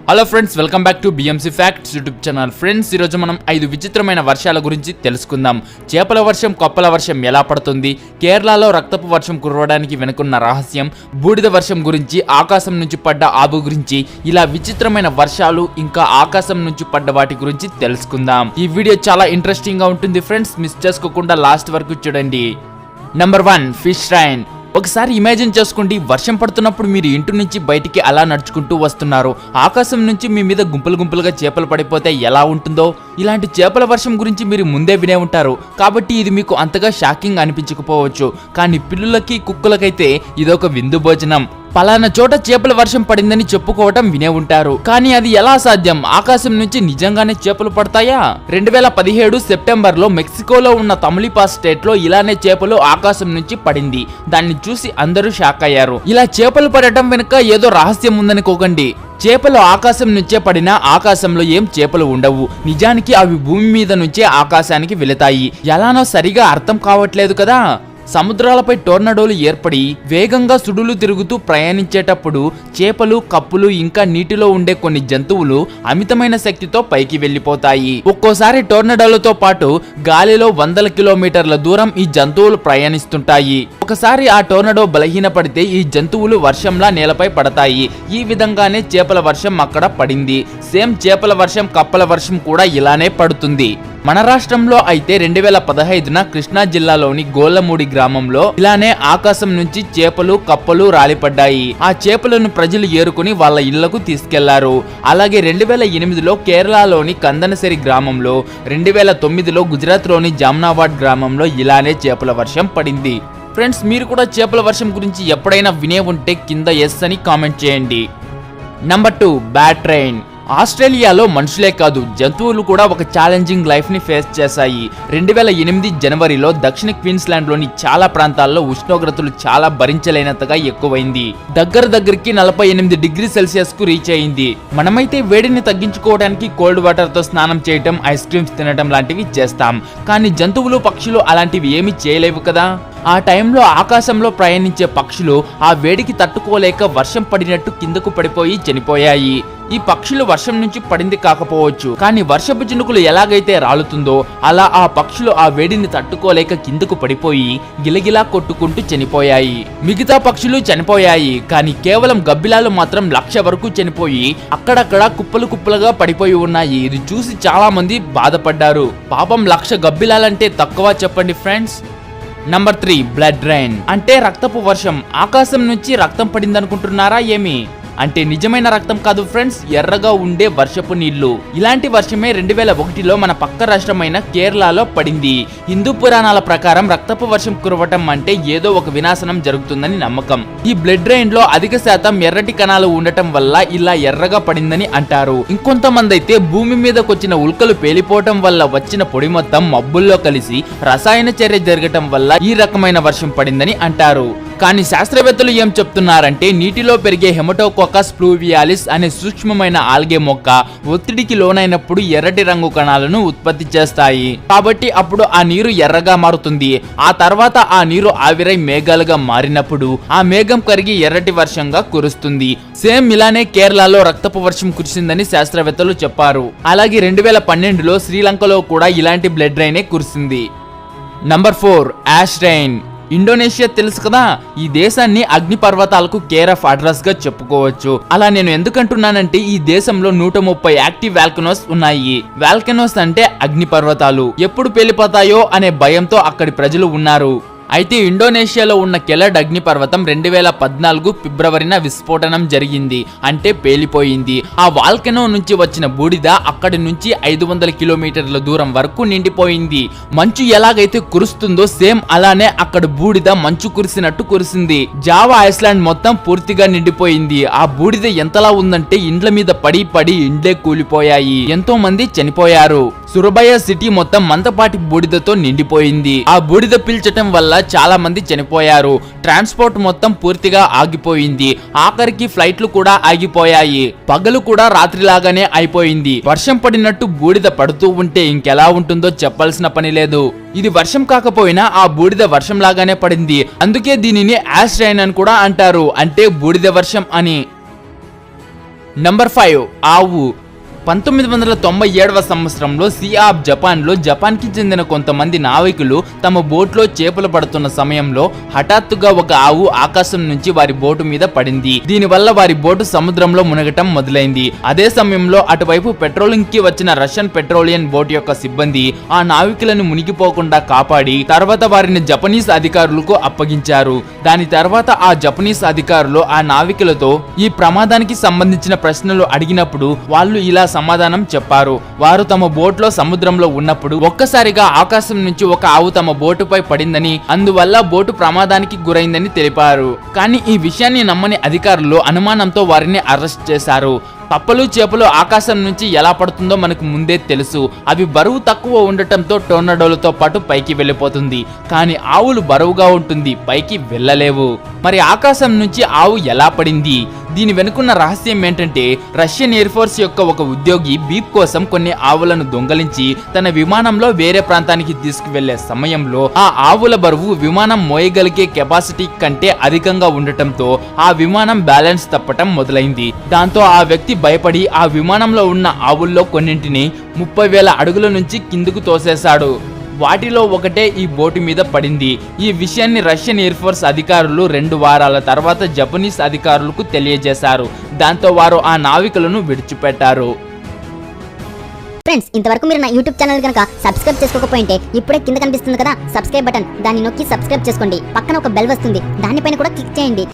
Hello friends, welcome back to BMC facts YouTube channel. Friends, ఈరోజు మనం 5 విచిత్రమైన వర్షాల గురించి తెలుసుకుందాం. చేపల వర్షం, కప్పల వర్షం ఎలా పడుతుంది, కేరళలో రక్తపు వర్షం కురవడానికి వెనుకున్న రహస్యం, బూడిద వర్షం గురించి, ఆకాశం నుంచి పడ్డ ఆబు గురించి, ఇలా విచిత్రమైన వర్షాలు ఇంకా ఆకాశం నుంచి పడ్డ వాటి గురించి తెలుసుకుందాం. ఈ వీడియో చాలా ఇంట్రెస్టింగ్ గా ఉంటుంది ఫ్రెండ్స్, మిస్ చేసుకోకుండా లాస్ట్ వరకు చూడండి. Number 1, fish rain. ఒకసారి ఇమాజిన్ చేసుకోండి, వర్షం పడుతున్నప్పుడు మీరు ఇంటి నుంచి బయటికి అలా నడుచుకుంటూ వస్తున్నారు. ఆకాశం నుంచి మీ మీద గుంపులుగా చేపలు పడిపోతే ఎలా ఉంటుందో. ఇలాంటి చేపల వర్షం గురించి మీరు ముందే వినే ఉంటారు కాబట్టి ఇది మీకు అంతగా షాకింగ్ అనిపించకపోవచ్చు. కానీ పిల్లులకి, కుక్కలకైతే ఇదొక విందు భోజనం. పలానా చోట చేపల వర్షం పడిందని చెప్పుకోవటం వినే ఉంటారు. కానీ అది ఎలా సాధ్యం? ఆకాశం నుంచి నిజంగానే చేపలు పడతాయా? 2017 సెప్టెంబర్ లో మెక్సికోలో ఉన్న తమిళిపాస్ స్టేట్ లో ఇలానే చేపలు ఆకాశం నుంచి పడింది. దాన్ని చూసి అందరూ షాక్ అయ్యారు. ఇలా చేపలు పడటం వెనుక ఏదో రహస్యం ఉందనుకోకండి. చేపలు ఆకాశం నుంచే పడినా ఆకాశంలో ఏం చేపలు ఉండవు. నిజానికి అవి భూమి మీద నుంచే ఆకాశానికి వెళతాయి. ఎలానో సరిగా అర్థం కావట్లేదు కదా. సముద్రాలపై టోర్నడోలు ఏర్పడి వేగంగా సుడులు తిరుగుతూ ప్రయాణించేటప్పుడు చేపలు, కప్పులు ఇంకా నీటిలో ఉండే కొన్ని జంతువులు అమితమైన శక్తితో పైకి వెళ్లిపోతాయి. ఒక్కోసారి టోర్నడోలతో పాటు గాలిలో వందల కిలోమీటర్ల దూరం ఈ జంతువులు ప్రయాణిస్తుంటాయి. ఒకసారి ఆ టోర్నడో బలహీనపడితే ఈ జంతువులు వర్షంలా నేలపై పడతాయి. ఈ విధంగానే చేపల వర్షం అక్కడ పడింది. సేమ్ చేపల వర్షం, కప్పల వర్షం కూడా ఇలానే పడుతుంది. మన రాష్ట్రంలో అయితే 2015 కృష్ణా జిల్లాలోని గోళ్లమూడి గ్రామంలో ఇలానే ఆకాశం నుంచి చేపలు, కప్పలు రాలిపడ్డాయి. ఆ చేపలను ప్రజలు ఏరుకుని వాళ్ళ ఇళ్లకు తీసుకెళ్లారు. అలాగే 2008లో కేరళలోని కందనసరి గ్రామంలో, 2009లో గుజరాత్ లోని జామ్నాబాద్ గ్రామంలో ఇలానే చేపల వర్షం పడింది. ఫ్రెండ్స్, మీరు కూడా చేపల వర్షం గురించి ఎప్పుడైనా వినే ఉంటే కింద ఎస్ అని కామెంట్ చేయండి. Number 2, bad train. ఆస్ట్రేలియాలో మనుషులే కాదు, జంతువులు కూడా ఒక ఛాలెంజింగ్ లైఫ్ ని ఫేస్ చేశాయి. 2008 జనవరిలో దక్షిణ క్వీన్స్లాండ్ లోని చాలా ప్రాంతాల్లో ఉష్ణోగ్రతలు చాలా భరించలేనంతగా ఎక్కువైంది. దగ్గరికి 48 డిగ్రీ సెల్సియస్ కు రీచ్ అయింది. మనమైతే వేడిని తగ్గించుకోవడానికి కోల్డ్ వాటర్ తో స్నానం చేయటం, ఐస్ క్రీమ్స్ తినడం లాంటివి చేస్తాం. కానీ జంతువులు, పక్షులు అలాంటివి ఏమీ చేయలేవు కదా. ఆ టైంలో ఆకాశంలో ప్రయాణించే పక్షులు ఆ వేడికి తట్టుకోలేక వర్షం పడినట్టు కిందకు పడిపోయి చనిపోయాయి. ఈ పక్షులు వర్షం నుంచి పడింది కాకపోవచ్చు, కానీ వర్షపు చినుకులు ఎలాగైతే రాలుతుందో అలా ఆ పక్షులు ఆ వేడిని తట్టుకోలేక కిందకు పడిపోయి గిలగిలా కొట్టుకుంటూ చనిపోయాయి. మిగతా పక్షులు చనిపోయాయి, కానీ కేవలం గబ్బిలాలు మాత్రం 1,00,000 వరకు చనిపోయి అక్కడక్కడ కుప్పలుగా పడిపోయి ఉన్నాయి. ఇది చూసి చాలా మంది బాధపడ్డారు. పాపం 1,00,000 గబ్బిలాలంటే తక్కువ చెప్పండి ఫ్రెండ్స్. Number 3, blood rain. అంటే రక్తపు వర్షం. ఆకాశం నుంచి రక్తం పడిందనుకుంటున్నారా ఏమి? అంటే నిజమైన రక్తం కాదు ఫ్రెండ్స్, ఎర్రగా ఉండే వర్షపు నీళ్లు. ఇలాంటి వర్షమే 2001లో మన పక్క రాష్ట్రమైన కేరళలో పడింది. హిందూ పురాణాల ప్రకారం రక్తపు వర్షం కురవటం అంటే ఏదో ఒక వినాశనం జరుగుతుందని నమ్మకం. ఈ బ్లడ్ రైన్ లో అధిక శాతం ఎర్రటి కణాలు ఉండటం వల్ల ఇలా ఎర్రగా పడిందని అంటారు. ఇంకొంతమంది అయితే భూమి మీదకి వచ్చిన ఉల్కలు పేలిపోవటం వల్ల వచ్చిన పొడి మొత్తం మబ్బుల్లో కలిసి రసాయన చర్య జరగటం వల్ల ఈ రకమైన వర్షం పడిందని అంటారు. కానీ శాస్త్రవేత్తలు ఏం చెప్తున్నారంటే నీటిలో పెరిగే హెమటోకోకస్ ప్లూవియాలిస్ అనే సూక్ష్మమైన ఆల్గే మొక్క ఒత్తిడికి లోనైనప్పుడు ఎర్రటి రంగు కణాలను ఉత్పత్తి చేస్తాయి. కాబట్టి అప్పుడు ఆ నీరు ఎర్రగా మారుతుంది. ఆ తర్వాత ఆ నీరు ఆవిరై మేఘాలుగా మారినప్పుడు ఆ మేఘం కరిగి ఎర్రటి వర్షంగా కురుస్తుంది. సేమ్ ఇలానే కేరళలో రక్తపు వర్షం కురిసిందని శాస్త్రవేత్తలు చెప్పారు. అలాగే 2012లో శ్రీలంకలో కూడా ఇలాంటి బ్లడ్ రైనే కురిసింది. Number 4, ash rain. ఇండోనేషియా తెలుసు కదా. ఈ దేశాన్ని అగ్ని పర్వతాలకు కేర్ ఆఫ్ అడ్రస్ గా చెప్పుకోవచ్చు. అలా నేను ఎందుకంటున్నానంటే ఈ దేశంలో 130 యాక్టివ్ వాల్కనోస్ ఉన్నాయి. వాల్కనోస్ అంటే అగ్ని పర్వతాలు. ఎప్పుడు పేలిపోతాయో అనే భయంతో అక్కడి ప్రజలు ఉన్నారు. అయితే ఇండోనేషియాలో ఉన్న కెలడ్ అగ్నిపర్వతం 2014 ఫిబ్రవరిన విస్ఫోటనం జరిగింది. అంటే పేలిపోయింది. ఆ వాల్కెనో నుంచి వచ్చిన బూడిద అక్కడి నుంచి 500 కిలోమీటర్ల దూరం వరకు నిండిపోయింది. మంచు ఎలాగైతే కురుస్తుందో సేమ్ అలానే అక్కడ బూడిద మంచు కురిసినట్టు కురిసింది. జావా ఐస్లాండ్ మొత్తం పూర్తిగా నిండిపోయింది. ఆ బూడిద ఎంతలా ఉందంటే ఇండ్ల మీద పడి ఇండ్లే కూలిపోయాయి. ఎంతో మంది చనిపోయారు. సురబయ సిటీ మొత్తం మందపాటి బూడిదతో నిండిపోయింది. ఆ బూడిద పీల్చటం వల్ల చాలా మంది చనిపోయారు. ట్రాన్స్పోర్ట్ మొత్తం పూర్తిగా ఆగిపోయింది. ఆఖరికి ఫ్లైట్లు కూడా ఆగిపోయాయి. పగలు కూడా రాత్రిలాగానే అయిపోయింది. వర్షం పడినట్టు బూడిద పడుతూ ఉంటే ఇంకెలా ఉంటుందో చెప్పాల్సిన పని లేదు. ఇది వర్షం కాకపోయినా ఆ బూడిద వర్షం లాగానే పడింది. అందుకే దీనిని యాష్ రైన్ అని కూడా అంటారు, అంటే బూడిద వర్షం అని. నంబర్ 5 ఆవు. 1997వ సంవత్సరంలో సిఆఫ్ జపాన్లో జపాన్కి చెందిన కొంతమంది నావికులు తమ బోట్లో చేపలు పడుతున్న సమయంలో హఠాత్తుగా ఒక ఆవు ఆకాశం నుంచి వారి బోటు మీద పడింది. దీనివల్ల వారి బోటు సముద్రంలో మునగటం మొదలైంది. అదే సమయంలో అటువైపు పెట్రోలింగ్ కి వచ్చిన రష్యన్ పెట్రోలియన్ బోట్ యొక్క సిబ్బంది ఆ నావికులను మునిగిపోకుండా కాపాడి తర్వాత వారిని జపనీస్ అధికారులకు అప్పగించారు. దాని తర్వాత ఆ జపనీస్ అధికారులు ఆ నావికులతో ఈ ప్రమాదానికి సంబంధించిన ప్రశ్నలు అడిగినప్పుడు వాళ్ళు ఇలా సమాధానం చెప్పారు. వారు తమ బోట్లో సముద్రంలో ఉన్నప్పుడు ఒక్కసారిగా ఆకాశం నుంచి ఒక ఆవు తమ బోటుపై పడిందని, అందువల్ల బోటు ప్రమాదానికి గురైందని తెలిపారు. కానీ ఈ విషయాన్ని నమ్మని అధికారులు అనుమానంతో వారిని అరెస్ట్ చేశారు. కప్పలు చేపలు ఆకాశం నుంచి ఎలా పడుతుందో మనకు ముందే తెలుసు. అవి బరువు తక్కువ ఉండటంతో టోర్నడోలతో పాటు పైకి వెళ్ళిపోతుంది. కానీ ఆవులు బరువుగా ఉంటుంది, పైకి వెళ్ళలేవు. మరి ఆకాశం నుంచి ఆవు ఎలా పడింది? దీని వెనుకున్న రహస్యం ఏంటంటే, రష్యన్ ఎయిర్ ఫోర్స్ యొక్క ఒక ఉద్యోగి బీప్ కోసం కొన్ని ఆవులను దొంగలించి తన విమానంలో వేరే ప్రాంతానికి తీసుకువెళ్లే సమయంలో ఆ ఆవుల బరువు విమానం మోయగలిగే కెపాసిటీ కంటే అధికంగా ఉండటంతో ఆ విమానం బ్యాలెన్స్ తప్పటం మొదలైంది. దాంతో ఆ వ్యక్తి భయపడి ఆ విమానంలో ఉన్న ఆవుల్లో కొన్నింటిని 30,000 అడుగుల నుంచి కిందకు తోసేశాడు. వాటిలో ఒకటే ఈ బోటు మీద పడింది. ఈ విషయాన్ని రష్యన్ ఎయిర్ ఫోర్స్ అధికారులు 2 వారాల తర్వాత జపనీస్ అధికారులకు తెలియజేశారు. దాంతో వారు ఆ నావికులను విడిచిపెట్టారు. ఫ్రెండ్స్, ఇంతవరకు మీరు నా యూట్యూబ్ ఛానల్ కనుక సబ్స్క్రైబ్ చేసుకోకపోయింటే ఇప్పుడే కింద కనిపిస్తుంది కదా సబ్స్క్రైబ్ బటన్, దాన్ని నొక్కి సబ్స్క్రైబ్ చేసుకోండి. పక్కన ఒక బెల్ వస్తుంది, దానిపైన కూడా క్లిక్ చేయండి.